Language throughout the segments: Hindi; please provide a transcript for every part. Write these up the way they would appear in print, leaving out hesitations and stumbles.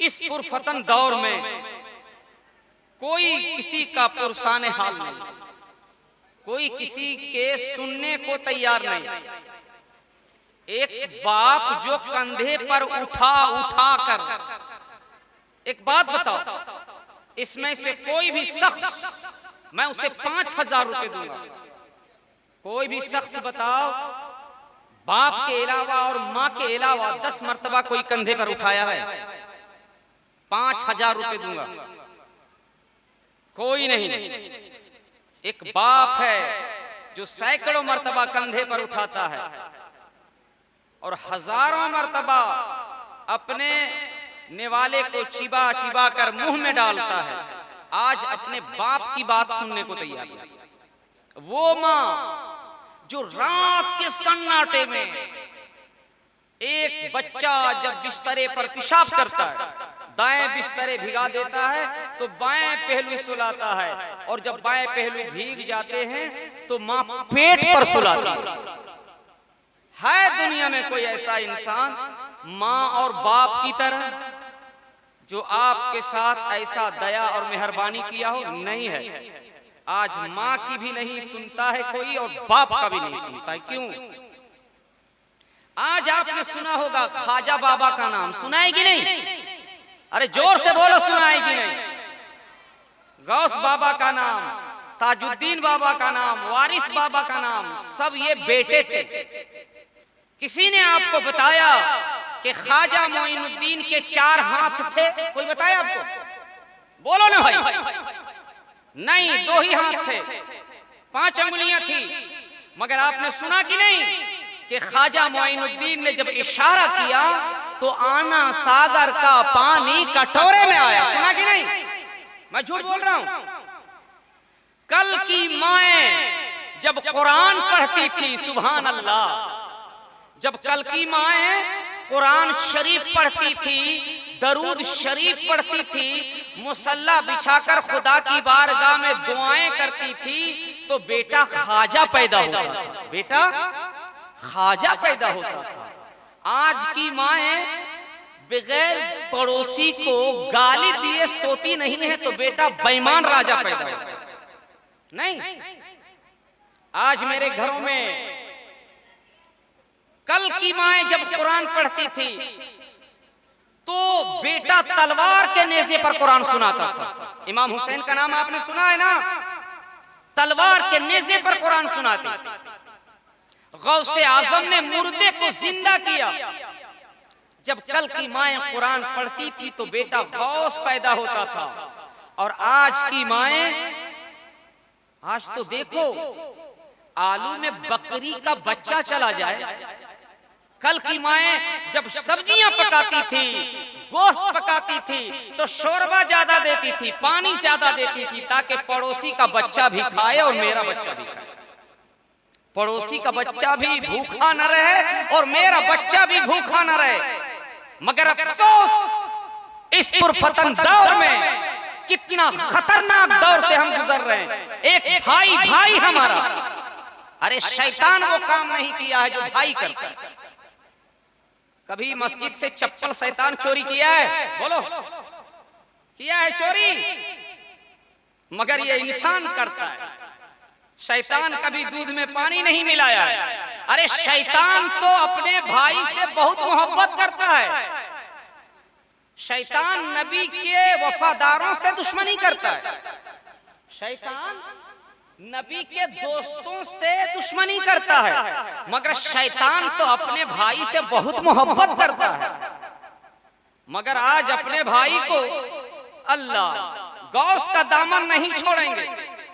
इस पुरफतन दौर में कोई किसी का पुरसाने हाल नहीं, कोई किसी के सुनने को तैयार नहीं। एक बाप जो कंधे पर उठा कर, एक बात बताओ, इसमें से कोई भी शख्स, मैं उसे 5,000 रुपए दूंगा, कोई भी शख्स बताओ बाप के अलावा और माँ के अलावा 10 मर्तबा कोई कंधे पर उठाया है? 5,000 रुपए दूंगा। कोई नहीं। एक बाप है जो सैकड़ों मर्तबा कंधे पर उठाता है और हजारों मर्तबा अपने निवाले को चिबा चिबा कर मुंह में डालता है। आज अपने बाप की बात सुनने को तैयार है। वो माँ जो रात के सन्नाटे में एक बच्चा जब बिस्तरे पर पेशाब करता है, दाएं बिस्तरे भिगा देता है तो बाएं पहलू सुलाता है, और जब बाएं पहलू भीग जाते हैं तो माँ पेट पर सुलाती है। दुनिया में कोई ऐसा इंसान माँ और बाप की तरह जो आपके साथ ऐसा दया और मेहरबानी किया हो? नहीं है। आज माँ की भी नहीं सुनता है कोई और बाप का भी नहीं सुनता है। क्यों? आज आपने सुना होगा ख्वाजा बाबा का नाम, सुना है कि नहीं? अरे जोर से बोलो, सुना है कि नहीं? गौस बाबा का नाम, ताजुद्दीन बाबा का नाम, वारिस बाबा का नाम, सब ये बेटे थे। किसी ने आपको बताया कि ख्वाजा मोइनुद्दीन के 4 हाथ थे? कोई बताया आपको? बोलो ना भाई। नहीं, 2 ही हाथ थे, 5 अंगुलियां थी। मगर आपने सुना कि नहीं कि ख्वाजा मोइनुद्दीन ने जब इशारा किया तो आना सागर का पानी कटोरे में आया? सुना कि नहीं? मैं झूठ बोल रहा हूं? कल की माएं जब कुरान पढ़ती थी, सुभान अल्लाह, जब कल की माएं कुरान शरीफ पढ़ती थी, दरूद शरीफ पढ़ती थी, मुसल्ला बिछाकर खुदा की बारगाह में दुआएं करती थी, तो बेटा ख्वाजा पैदा होता था। बेटा ख्वाजा पैदा होता था। आज की माएं बगैर पड़ोसी को गाली दिए सोती नहीं है, तो बेटा बेईमान राजा पैदा होता है। नहीं, आज मेरे घरों में कल की माएं जब कुरान पढ़ती थी तो बेटा तलवार के नेज़े पर कुरान सुनाता था। इमाम हुसैन का नाम आपने सुना है ना? तलवार के नेज़े पर कुरान सुनाते। गौसे आजम ने मुर्दे को जिंदा किया। जब कल की माएं कुरान पढ़ती थी तो बेटा गौस पैदा होता था। और आज की माएं, आज तो देखो आलू में बकरी का बच्चा चला जाए। कल की माएं जब सब्जियां पकाती थी, गोश्त पकाती थी, तो शोरबा ज्यादा देती थी, पानी ज्यादा देती थी, ताकि पड़ोसी का बच्चा भी खाए और मेरा बच्चा भी खाए। पड़ोसी का बच्चा भी भूखा न रहे और मेरा बच्चा भी भूखा न रहे। मगर अफसोस इस पुरफतन दौर में कितना खतरनाक दौर से हम गुजर रहे हैं। एक भाई भाई हमारा, अरे शैतान वो काम नहीं किया है जो भाई करता है। कभी मस्जिद से चप्पल शैतान चोरी किया है? बोलो, किया है चोरी? मगर ये इंसान करता है। शैतान कभी दूध में पानी नहीं मिलाया है। अरे शैतान तो अपने भाई से बहुत मोहब्बत करता है। शैतान नबी के वफादारों से दुश्मनी करता है। शैतान नबी के दोस्तों से दुश्मनी करता है। मगर शैतान तो अपने भाई से बहुत मोहब्बत करता है। मगर आज अपने भाई को अल्लाह गौस का दामन नहीं छोड़ेंगे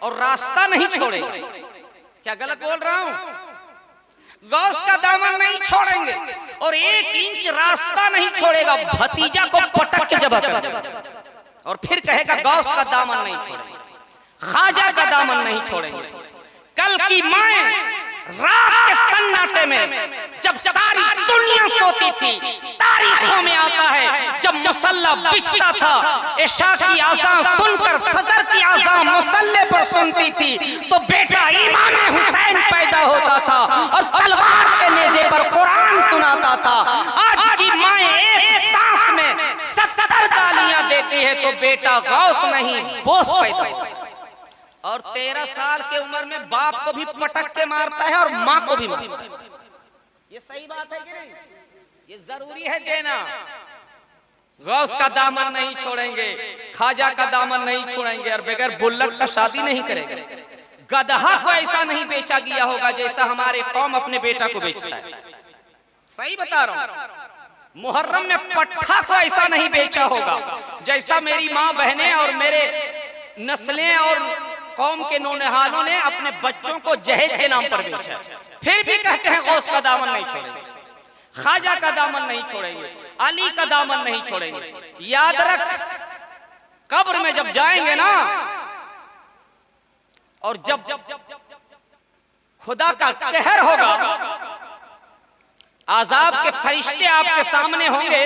और रास्ता नहीं छोड़ेंगे। क्या गलत बोल रहा हूं? गौस का दामन नहीं छोड़ेंगे और 1 इंच रास्ता नहीं छोड़ेगा। भतीजा को पटक के जबा कर देगा और फिर कहेगा गौस का दामन नहीं छोड़ेंगे, ख्वाजा का दामन नहीं छोड़ेंगे। कल की माएं रात के सन्नाटे में जब सारी दुनिया सोती थी, तारीखों में आता है जब मुसल्ला बिछता था, इशा की आज़ान सुनकर फजर की आज़ान मुसल्ले पर सुनती थी, तो बेटा इमाम हुसैन पैदा होता था और तलवार के नेज़े पर कुरान सुनाता था। आज की माएं एक सांस में 70 होती है तो बेटा गौस नहीं बोस पैदा होता है। और 13 साल की उम्र में बाप को भी पटक के मारता है और माँ को भी मारता है। ये सही बात है कि नहीं? ये जरूरी है देना। गौस का दामन नहीं छोड़ेंगे, खाजा का दामन नहीं छोड़ेंगे, और बगैर बुल्लट का शादी नहीं करेंगे। गदहा को ऐसा नहीं बेचा गया होगा जैसा हमारे कौम अपने बेटा को बेचता है। सही बता रहा हूं। मुहर्रम में पट्ठा को ऐसा नहीं बेचा होगा जैसा मेरी माँ बहनें और मेरे नस्लें और कौम के नौनिहालों ने अपने बच्चों को जहेज के नाम पर बेचा। फिर भी कहते हैं गौस का दामन नहीं छोड़ेंगे, खाजा का दामन नहीं छोड़ेंगे, अली का दामन नहीं छोड़ेंगे। याद रख, कब्र में जब जाएंगे ना, और जब खुदा का कहर होगा, आजाब के फरिश्ते आपके सामने होंगे,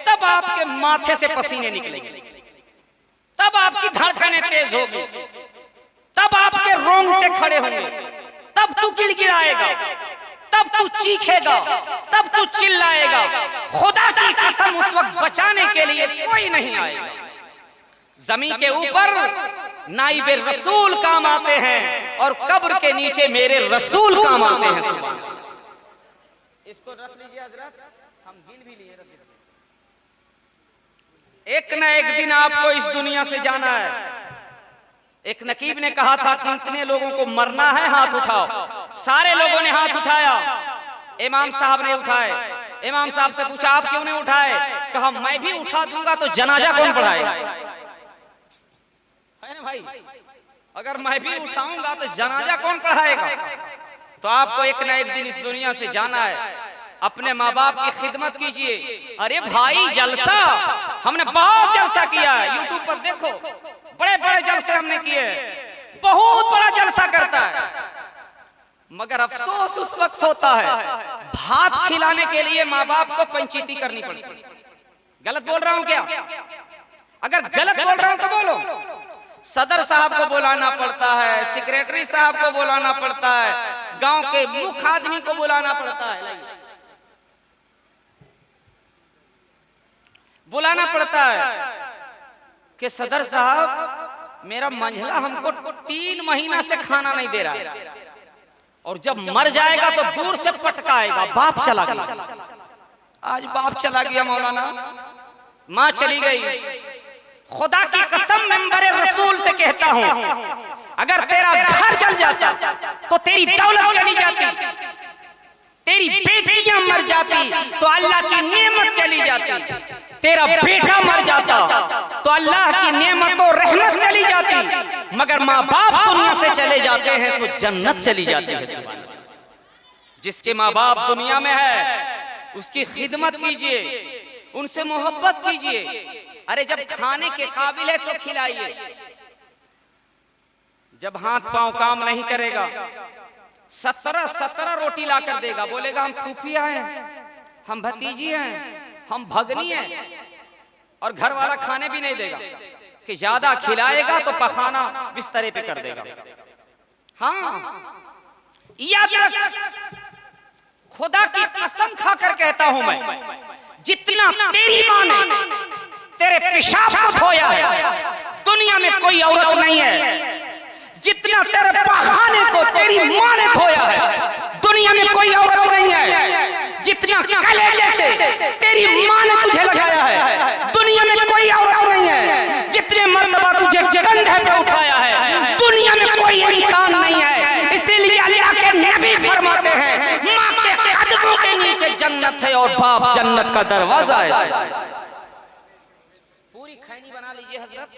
तब आपके माथे से पसीने निकलेंगे, तब आपकी धड़कनें तेज होगी, तब आपके रोंगटे खड़े होंगे, तब तू गिड़गिड़ाएगा, तब तू चीखेगा, तब तू चिल्लाएगा। खुदा की कसम उस वक्त बचाने के लिए कोई नहीं आएगा। जमीन के ऊपर नाइबे रसूल काम आते हैं और कब्र के नीचे मेरे रसूल काम आते हैं। इसको रख लीजिए हजरत, हम गिन भी लिए। एक न एक दिन आपको इस दुनिया से जाना है। एक नकीब ने कहा था कि इतने लोगों को मरना है, हाथ उठाओ। सारे लोगों ने हाथ उठाया, इमाम साहब ने उठाए। इमाम साहब से पूछा आप क्यों नहीं उठाए? कहा मैं भी उठा दूंगा तो जनाजा कौन पढ़ाएगा? है ना भाई, अगर मैं भी उठाऊंगा तो जनाजा कौन पढ़ाएगा? तो आपको एक न एक दिन इस दुनिया से जाना है। अपने माँ बाप की खिदमत कीजिए। अरे भाई जलसा, हमने बहुत जलसा किया है, यूट्यूब पर देखो, बड़े बड़े जलसे हमने किए, बहुत बड़ा जलसा करता है। मगर अफसोस उस वक्त होता है भात खिलाने के लिए माँ बाप को पंचीती करनी पड़ती है। गलत बोल रहा हूं क्या? अगर गलत बोल रहा हूं तो बोलो। सदर साहब को बुलाना पड़ता है, सेक्रेटरी साहब को बुलाना पड़ता है, गांव के मुख्य आदमी को बुलाना पड़ता है, बुलाना पड़ता है कि सदर साहब मेरा मंझला हमको 3 महीना से खाना नहीं दे रहा है, और जब मर जाएगा तो दूर से पटकाएगा, बाप चला गया। आज बाप चला गया मौलाना, माँ चली गई। खुदा की कसम मेंबर रसूल से कहता हूं, अगर तेरा घर जल जाता तो तेरी दौलत चली जाती, तेरी बेटियां मर जाती तो अल्लाह की नेमत चली जाती, तेरा बेटा मर जाता तो अल्लाह की नेमत और रहमत चली जाती, मगर माँ बाप दुनिया से चले जाते हैं तो जन्नत चली जाती है। जिसके माँ बाप दुनिया में है उसकी खिदमत कीजिए, उनसे मोहब्बत कीजिए। अरे जब खाने के काबिल है तो खिलाइए, जब हाथ पांव काम नहीं करेगा, 17 रोटी ला कर देगा, बोलेगा हम फूफिया हैं, हम भतीजी हैं, हम भगनी हैं, और घर वाला खाने भी नहीं देगा कि ज्यादा खिलाएगा तो पखाना बिस्तरे पे कर देगा। हाँ, याद रख, खुदा की कसम खाकर कहता हूं मैं, जितना तेरी मां ने तेरे पेशाब को धोया है दुनिया में कोई औरत नहीं है, जितना तेरे पखाने को तेरी मां ने धोया है दुनिया में कोई औरत नहीं है, जितना कलेजे से तेरी मां ने तुझे लगाया है दुनिया में कोई औरत नहीं है, जितने मर्तबा तुझे कंधे पे उठाया है दुनिया में कोई इंसान नहीं है। इसीलिए अल्लाह के नबी फरमाते हैं मां के कदमों के नीचे जन्नत है और बाप जन्नत का दरवाजा है। पूरी खैनी बना लीजिए हजरत,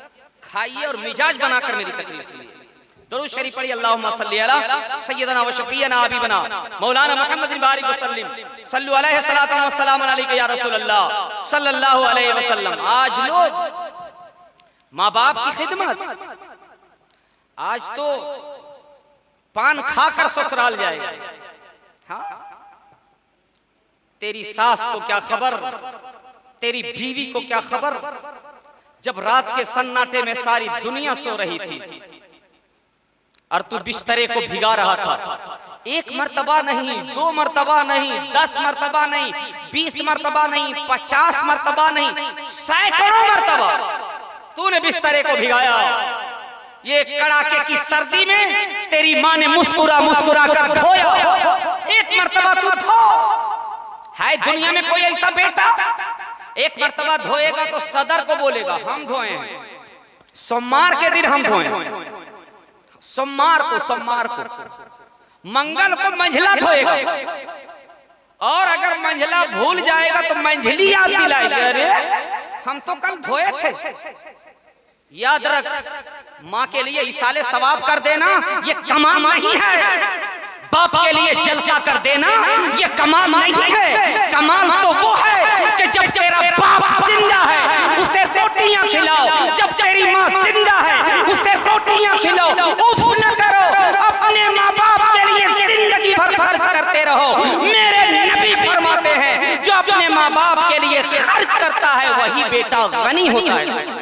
खाइए और मिजाज बनाकर मेरी तकरीर सुनिए। दुरूद शरीफ पढ़िए, अल्लाहुम्मा सल्ली अला सय्यदना व शफीअना हबीबना मौलाना मुहम्मद बिन बारिक वसल्लम सल्लु अलैहि सलातु व सलाम अलैका या रसूल अल्लाह सल्लल्लाहु अलैहि वसल्लम। आज लोग माँ बाप की खिदमत, आज तो पान खाकर ससुराल जाएगा। हाँ, तेरी सास को क्या खबर, तेरी बीवी को क्या खबर, जब रात के सन्नाटे में सारी दुनिया सो रही थी और तू बिस्तरे को भिगा रहा था। 1 मर्तबा नहीं, 2 मर्तबा नहीं, 10 मर्तबा नहीं, 20 मर्तबा नहीं, 50 मर्तबा नहीं, सैकड़ों मर्तबा तूने बिस्तरे को भिगाया। ये कड़ाके की सर्दी में तेरी माँ ने मुस्कुरा मुस्कुरा कर धोया। एक मर्तबा तू धो। है दुनिया में कोई ऐसा बेटा? एक मर्तबा धोएगा तो सदर को बोलेगा हम धोए हैं, सोमवार के दिन हम धोए, सोमवार को मंगल को मंझला धोएगा, और अगर मंझला भूल जाएगा तो मंझली याद दिलाएगा, अरे हम तो कल धोए थे। याद रख, माँ के लिए इसाले सवाब कर देना ये कमाल नहीं है, बाप के लिए जलसा कर देना ये कमाल नहीं है। कमाल तो वो है कि जब तेरा बाप जिंदा है उसे रोटियां खिलाओ, जब तेरी माँ जिंदा है उसे रोटियां खिलाओ। उफ न करो, अपने माँ बाप के लिए जिंदगी भर खर्च करते रहो। मेरे नबी फरमाते हैं जो अपने माँ बाप के लिए खर्च करता है वही बेटा गनी होता है।